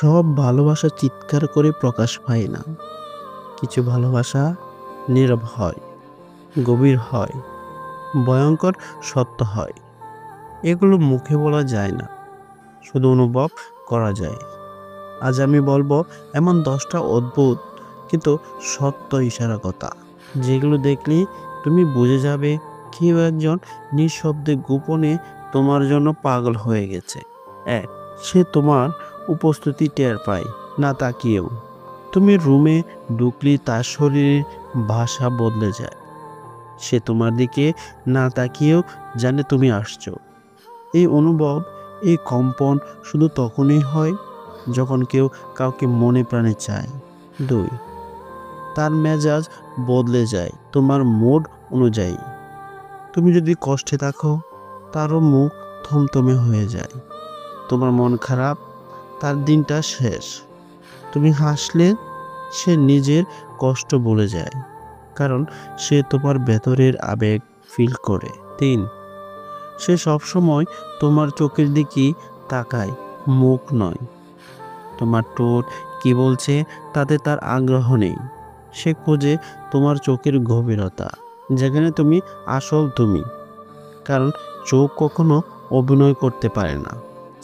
সব ভালোবাসা চিৎকার করে প্রকাশ পায় না। কিছু ভালোবাসা নীরব হয়, গভীর হয়, ভয়ঙ্কর সত্য হয়। এগুলো মুখে বলা যায় না, শুধু অনুভব করা যায়। আজ আমি বলবো এমন 10টা অদ্ভুত কিন্তু সত্য ইশারা কথা, যেগুলো দেখলে তুমি বুঝে যাবে কেউ একজন নিঃশব্দে গোপনে তোমার জন্য পাগল হয়ে গেছে। এক, সে তোমার উপস্থিতি টের পায় না তাকিয়েও। তুমি রুমে ঢুকলে তার শরীরের ভাষা বদলে যায়। সে তোমার দিকে না তাকিয়েও জানে তুমি আসছো। এই অনুভব, এই কম্পন শুধু তখনই হয় যখন কেউ কাউকে মনে প্রাণে চায়। 2, তার মেজাজ বদলে যায় তোমার মুড অনুযায়ী। তুমি যদি কষ্টে থাকো, তারও মুখ থমথমে হয়ে যায়। তোমার মন খারাপ, তার দিনটা শেষ। তুমি হাসলে সে নিজের কষ্ট ভুলে যায়, কারণ সে তোমার ভেতরের আবেগ ফিল করে। 3, সে সবসময় তোমার চোখের দিকেই তাকায়, মুখ নয়। তোমার ঠোঁট কি বলছে তাতে তার আগ্রহ নেই। সে খোঁজে তোমার চোখের গভীরতা, যেখানে তুমি আসল তুমি, কারণ চোখ কখনো অভিনয় করতে পারে না।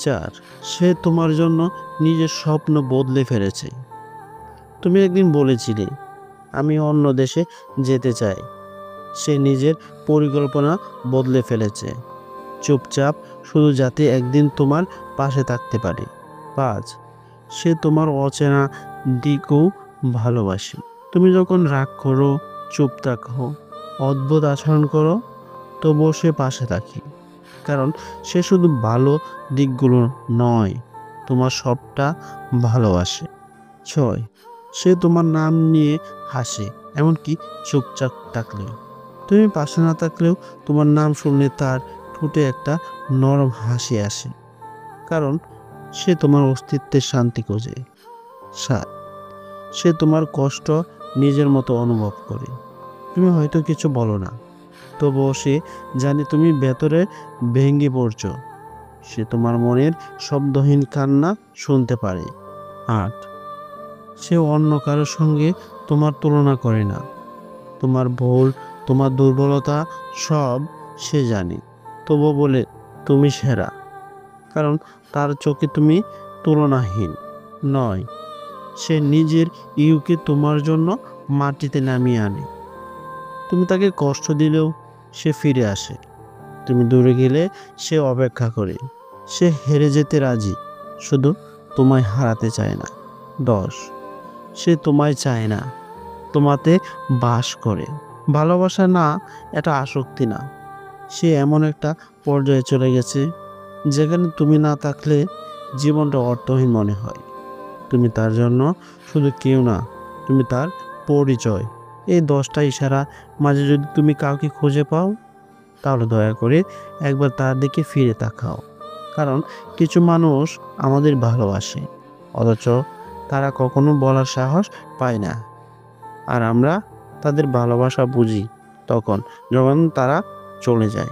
4, সে তোমার জন্য নিজের স্বপ্ন বদলে ফেলেছে। তুমি একদিন বলেছিলে আমি অন্য দেশে যেতে চাই। সে নিজের পরিকল্পনা বদলে ফেলেছে, চুপচাপ, শুধু যাতে একদিন তোমার পাশে থাকতে পারে। 5, সে তোমার অচেনা দিকও ভালোবাসে। তুমি যখন রাগ করো, চুপ থাকো, অদ্ভুত আচরণ করো, তবুও সে পাশে থাকে, কারণ সে শুধু ভালো দিকগুলো নয়, তোমার সবটা ভালোবাসে। 6, সে তোমার নাম নিয়ে হাসে, এমনকি চুপচাপ থাকলেও। তুমি পাশে না থাকলেও তোমার নাম শুনলে তার ঠোঁটে একটা নরম হাসি আসে, কারণ সে তোমার অস্তিত্বের শান্তি খোঁজে। 7, সে তোমার কষ্ট নিজের মতো অনুভব করে। তুমি হয়তো কিছু বলো না, তবুও সে জানে তুমি ভেতরে ভেঙে পড়ছো। সে তোমার মনের শব্দহীন কান্না শুনতে পারে। 8, সে অন্য কারোর সঙ্গে তোমার তুলনা করে না। তোমার ভুল, তোমার দুর্বলতা সব সে জানে, তবু বলে তুমি সেরা, কারণ তার চোখে তুমি তুলনাহীন। 9, সে নিজের ইউকে তোমার জন্য মাটিতে নামিয়ে আনে। তুমি তাকে কষ্ট দিলেও সে ফিরে আসে। তুমি দূরে গেলে সে অপেক্ষা করে। সে হেরে যেতে রাজি, শুধু তোমায় হারাতে চায় না। 10, সে তোমায় চায় না, তোমাতে বাস করে। ভালোবাসা না, এটা আসক্তি না। সে এমন একটা পর্যায়ে চলে গেছে যেখানে তুমি না থাকলে জীবনটা অর্থহীন মনে হয়। তুমি তার জন্য শুধু কেউ না, তুমি তার পরিচয়। এই 10টা ইশারা মাঝে যদি তুমি কাউকে খুঁজে পাও, তাহলে দয়া করে একবার তার দিকে ফিরে তাকাও, কারণ কিছু মানুষ আমাদের ভালোবাসে, অথচ তারা কখনো বলার সাহস পায় না। আর আমরা তাদের ভালোবাসা বুঝি তখন, যখন তারা চলে যায়।